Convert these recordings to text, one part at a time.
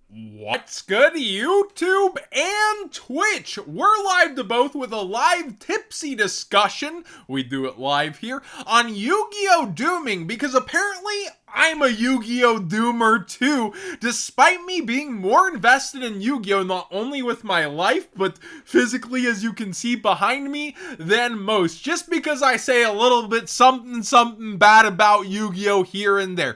What's good, YouTube and Twitch? We're live to both with a live tipsy discussion. We do it live here on Yu-Gi-Oh! Dooming, because apparently I'm a Yu-Gi-Oh! Doomer too, despite me being more invested in Yu-Gi-Oh! Not only with my life, but physically, as you can see behind me, than most. Just because I say a little bit something bad about Yu-Gi-Oh! Here and there.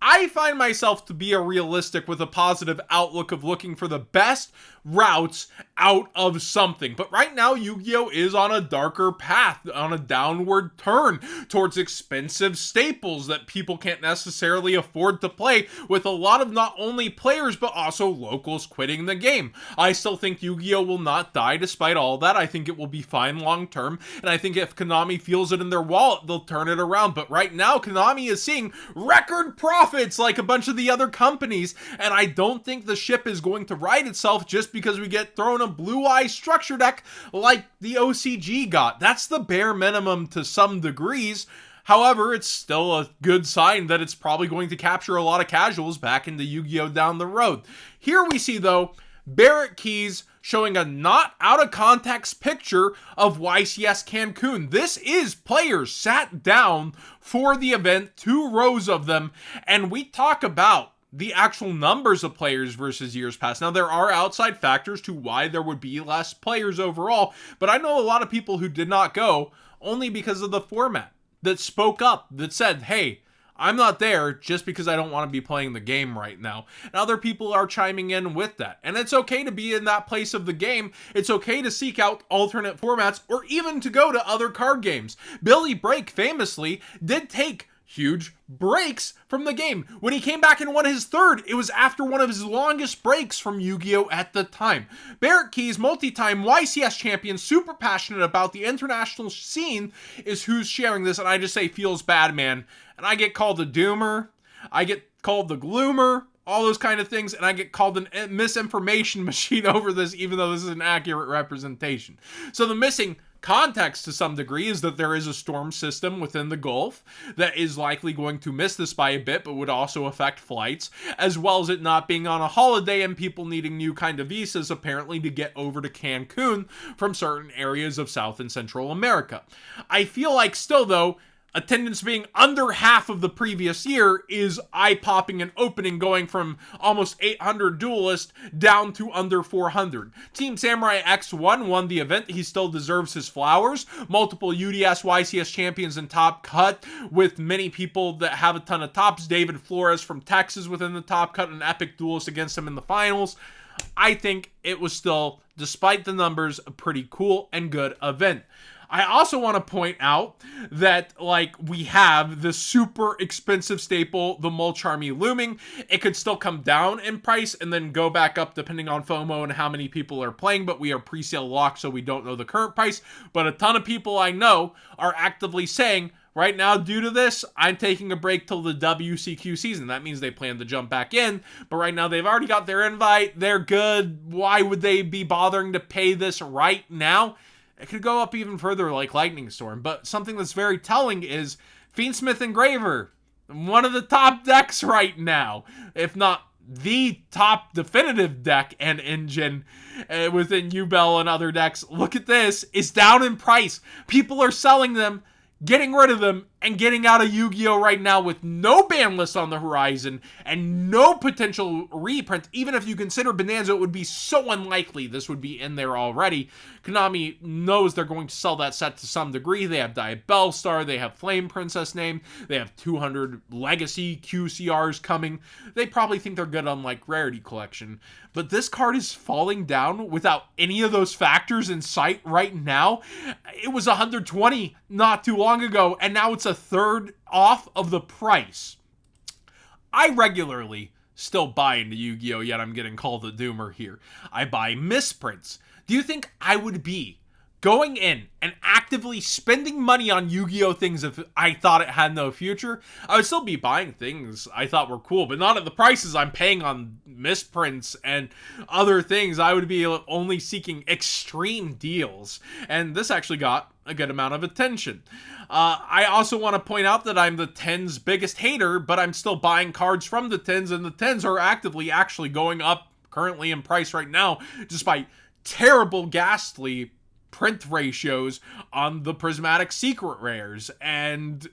I find myself to be a realistic with a positive outlook of looking for the best routes out of something. But right now, Yu-Gi-Oh! Is on a darker path, on a downward turn towards expensive staples that people can't necessarily afford to play, with a lot of not only players but also locals quitting the game. I still think Yu-Gi-Oh! Will not die despite all that. I think it will be fine long term, and I think if Konami feels it in their wallet, they'll turn it around. But right now, Konami is seeing record profits like a bunch of the other companies, and I don't think the ship is going to right itself just because we get thrown a blue-eye structure deck like the OCG got. That's the bare minimum to some degrees. However, it's still a good sign that it's probably going to capture a lot of casuals back into Yu-Gi-Oh! Down the road. Here we see, though, Barrett Keys showing a not out of context picture of YCS Cancun. This is players sat down for the event, 2 rows of them, and we talk about the actual numbers of players versus years past. Now, there are outside factors to why there would be less players overall, but I know a lot of people who did not go only because of the format, that spoke up, that said, hey, I'm not there just because I don't want to be playing the game right now. And other people are chiming in with that. And it's okay to be in that place of the game. It's okay to seek out alternate formats or even to go to other card games. Billy Brake famously did take huge breaks from the game. When he came back and won his 3rd, it was after one of his longest breaks from Yu-Gi-Oh! At the time. Barrett Keys, multi-time YCS champion, super passionate about the international scene, is who's sharing this, and I just say feels bad, man. And I get called a doomer, I get called the gloomer, all those kind of things, and I get called a misinformation machine over this, even though this is an accurate representation. So the missing context to some degree is that there is a storm system within the Gulf that is likely going to miss this by a bit, but would also affect flights, as well as it not being on a holiday and people needing new kind of visas apparently to get over to Cancun from certain areas of South and Central America. I feel like still, though, attendance being under half of the previous year is eye-popping and opening, going from almost 800 duelists down to under 400. Team Samurai X1 won the event. He still deserves his flowers. Multiple UDS YCS champions in top cut, with many people that have a ton of tops. David Flores from Texas within the top cut, an epic duelist against him in the finals. I think it was still, despite the numbers, a pretty cool and good event. I also want to point out that, we have the super expensive staple, the Mulcharmy looming. It could still come down in price and then go back up depending on FOMO and how many people are playing, but we are pre-sale locked, so we don't know the current price. But a ton of people I know are actively saying, right now, due to this, I'm taking a break till the WCQ season. That means they plan to jump back in, but right now they've already got their invite. They're good. Why would they be bothering to pay this right now? It could go up even further like Lightning Storm, but something that's very telling is Fiendsmith Engraver, one of the top decks right now, if not the top definitive deck and engine within Ubel and other decks. Look at this, is down in price. People are selling them, getting rid of them, and getting out of Yu-Gi-Oh! Right now with no ban list on the horizon and no potential reprint. Even if you consider Bonanza, it would be so unlikely this would be in there already. Konami knows they're going to sell that set to some degree. They have Diabell Star, they have Flame Princess name, they have 200 Legacy QCRs coming. They probably think they're good on Rarity Collection. But this card is falling down without any of those factors in sight right now. It was 120 not too long ago, and now it's a third off of the price. I regularly still buy into Yu-Gi-Oh! Yet I'm getting called a doomer here. I buy misprints. Do you think I would be going in and actively spending money on Yu-Gi-Oh! Things if I thought it had no future? I would still be buying things I thought were cool, but not at the prices I'm paying on misprints and other things. I would be only seeking extreme deals, and this actually got a good amount of attention. I also want to point out that I'm the 10's biggest hater, but I'm still buying cards from the 10's, and the 10's are actively actually going up currently in price right now, despite terrible, ghastly print ratios on the prismatic secret rares. And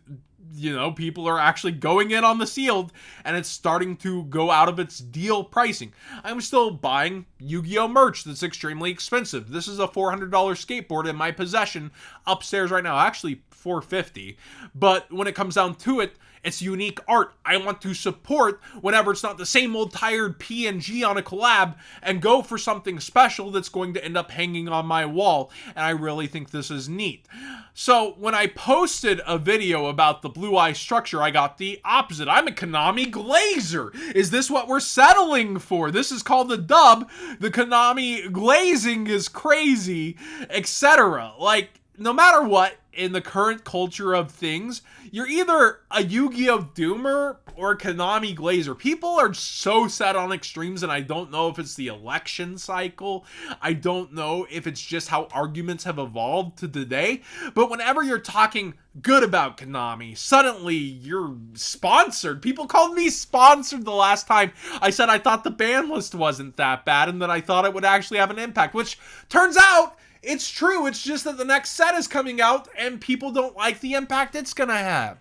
people are actually going in on the sealed, and it's starting to go out of its deal pricing. I'm still buying Yu-Gi-Oh merch that's extremely expensive. This is a $400 skateboard in my possession upstairs right now. Actually, $450. But when it comes down to it, it's unique art. I want to support whenever it's not the same old tired PNG on a collab, and go for something special that's going to end up hanging on my wall. And I really think this is neat. So when I posted a video about the blue eye structure, I got the opposite. I'm a Konami glazer. Is this what we're settling for? This is called the dub. The Konami glazing is crazy, etc. Like, no matter what, in the current culture of things, you're either a Yu-Gi-Oh doomer or a Konami glazer. People are so set on extremes, and I don't know if it's the election cycle. I don't know if it's just how arguments have evolved to today. But whenever you're talking good about Konami, suddenly you're sponsored. People called me sponsored the last time I said I thought the ban list wasn't that bad, and that I thought it would actually have an impact, which turns out it's true. It's just that the next set is coming out and people don't like the impact it's gonna have.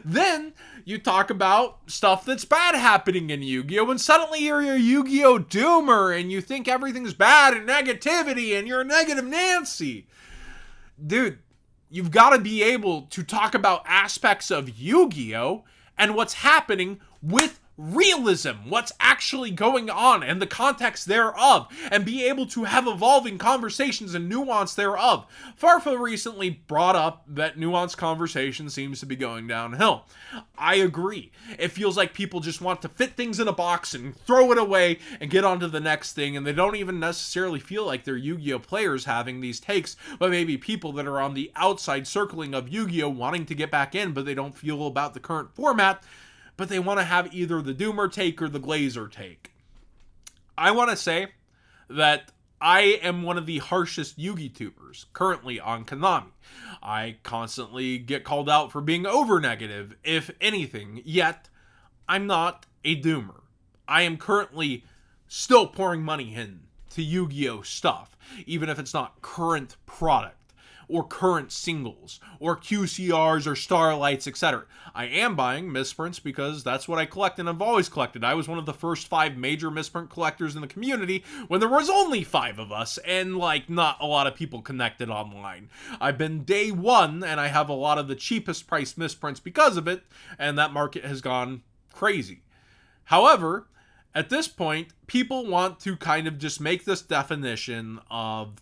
Then you talk about stuff that's bad happening in Yu-Gi-Oh! And suddenly you're a Yu-Gi-Oh! Doomer and you think everything's bad and negativity and you're a negative Nancy. Dude, you've got to be able to talk about aspects of Yu-Gi-Oh! And what's happening with realism, what's actually going on and the context thereof, and be able to have evolving conversations and nuance thereof. Farfa recently brought up that nuanced conversation seems to be going downhill. I agree. It feels like people just want to fit things in a box and throw it away and get on to the next thing, and they don't even necessarily feel like they're Yu-Gi-Oh! Players having these takes, but maybe people that are on the outside circling of Yu-Gi-Oh! Wanting to get back in, but they don't feel about the current format, but they want to have either the Doomer take or the Glazer take. I want to say that I am one of the harshest Yu-Gi tubers currently on Konami. I constantly get called out for being over-negative, if anything, yet I'm not a Doomer. I am currently still pouring money in to Yu-Gi-Oh! Stuff, even if it's not current product, or current singles, or QCRs, or Starlights, etc. I am buying misprints because that's what I collect and I've always collected. I was one of the first 5 major misprint collectors in the community when there was only 5 of us, and not a lot of people connected online. I've been day one, and I have a lot of the cheapest priced misprints because of it, and that market has gone crazy. However, at this point, people want to kind of just make this definition of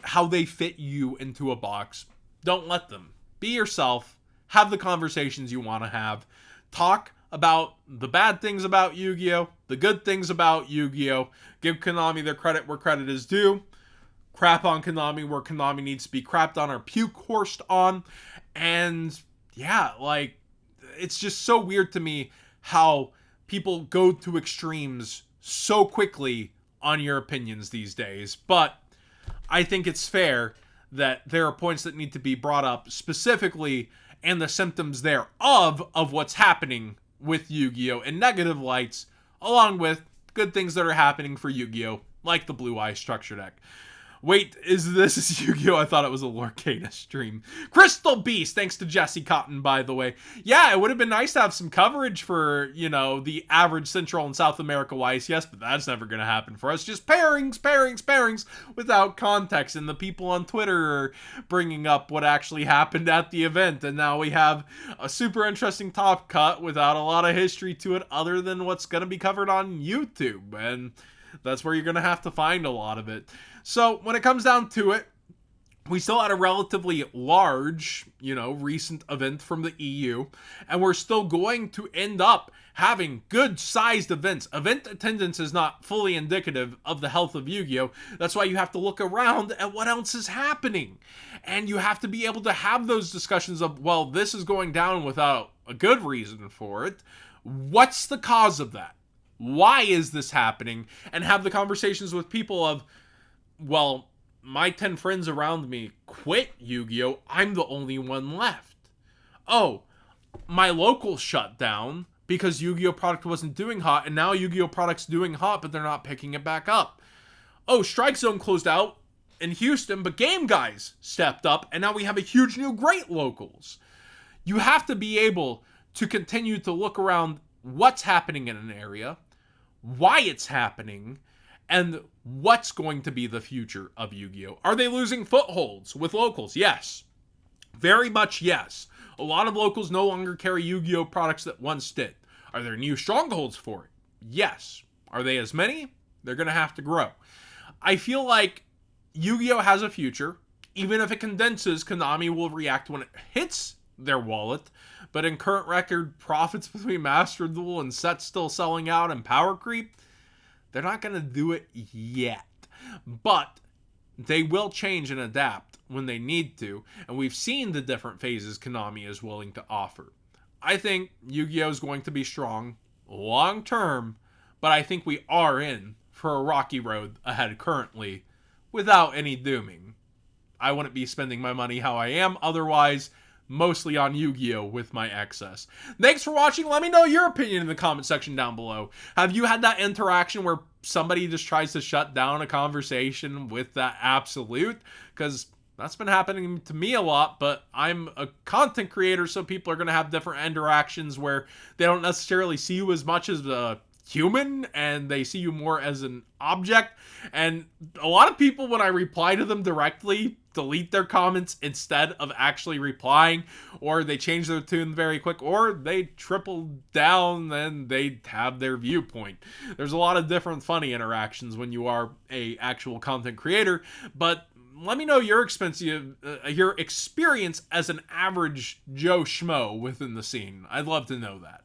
how they fit you into a box. Don't let them. Be yourself. Have the conversations you want to have. Talk about the bad things about Yu-Gi-Oh! The good things about Yu-Gi-Oh! Give Konami their credit where credit is due. Crap on Konami where Konami needs to be crapped on or puke-horsed on. And yeah, it's just so weird to me how people go to extremes so quickly on your opinions these days. But I think it's fair that there are points that need to be brought up specifically, and the symptoms thereof of what's happening with Yu-Gi-Oh! In negative lights, along with good things that are happening for Yu-Gi-Oh! Like the Blue Eye structure deck. Wait, is this Yu-Gi-Oh? I thought it was a Lorcana stream. Crystal Beast, thanks to Jesse Cotton, by the way. Yeah, it would have been nice to have some coverage for, the average Central and South America YCS, but that's never going to happen for us. Just pairings without context. And the people on Twitter are bringing up what actually happened at the event. And now we have a super interesting top cut without a lot of history to it other than what's going to be covered on YouTube. And that's where you're going to have to find a lot of it. So when it comes down to it, we still had a relatively large, recent event from the EU, and we're still going to end up having good-sized events. Event attendance is not fully indicative of the health of Yu-Gi-Oh! That's why you have to look around at what else is happening. And you have to be able to have those discussions of, well, this is going down without a good reason for it. What's the cause of that? Why is this happening? And have the conversations with people of, well, my 10 friends around me quit Yu-Gi-Oh! I'm the only one left. Oh, my local shut down, because Yu-Gi-Oh! Product wasn't doing hot, and now Yu-Gi-Oh! Product's doing hot, but they're not picking it back up. Oh, Strike Zone closed out in Houston, but Game Guys stepped up, and now we have a huge new great locals. You have to be able to continue to look around what's happening in an area, why it's happening, and what's going to be the future of Yu-Gi-Oh! Are they losing footholds with locals? Yes. Very much yes. A lot of locals no longer carry Yu-Gi-Oh! Products that once did. Are there new strongholds for it? Yes. Are they as many? They're going to have to grow. I feel like Yu-Gi-Oh! Has a future. Even if it condenses, Konami will react when it hits their wallet. But in current record profits between Master Duel and sets still selling out and Power Creep, they're not going to do it yet. But they will change and adapt when they need to. And we've seen the different phases Konami is willing to offer. I think Yu-Gi-Oh! Is going to be strong long term. But I think we are in for a rocky road ahead currently without any dooming. I wouldn't be spending my money how I am otherwise, mostly on Yu-Gi-Oh! With my excess. Thanks for watching. Let me know your opinion in the comment section down below. Have you had that interaction where somebody just tries to shut down a conversation with that absolute? Because that's been happening to me a lot, but I'm a content creator, so people are going to have different interactions where they don't necessarily see you as much as a human and they see you more as an object. And a lot of people, when I reply to them directly, delete their comments instead of actually replying, or they change their tune very quick, or they triple down and they have their viewpoint. There's a lot of different funny interactions when you are a actual content creator, but let me know your experience as an average Joe Schmo within the scene. I'd love to know that.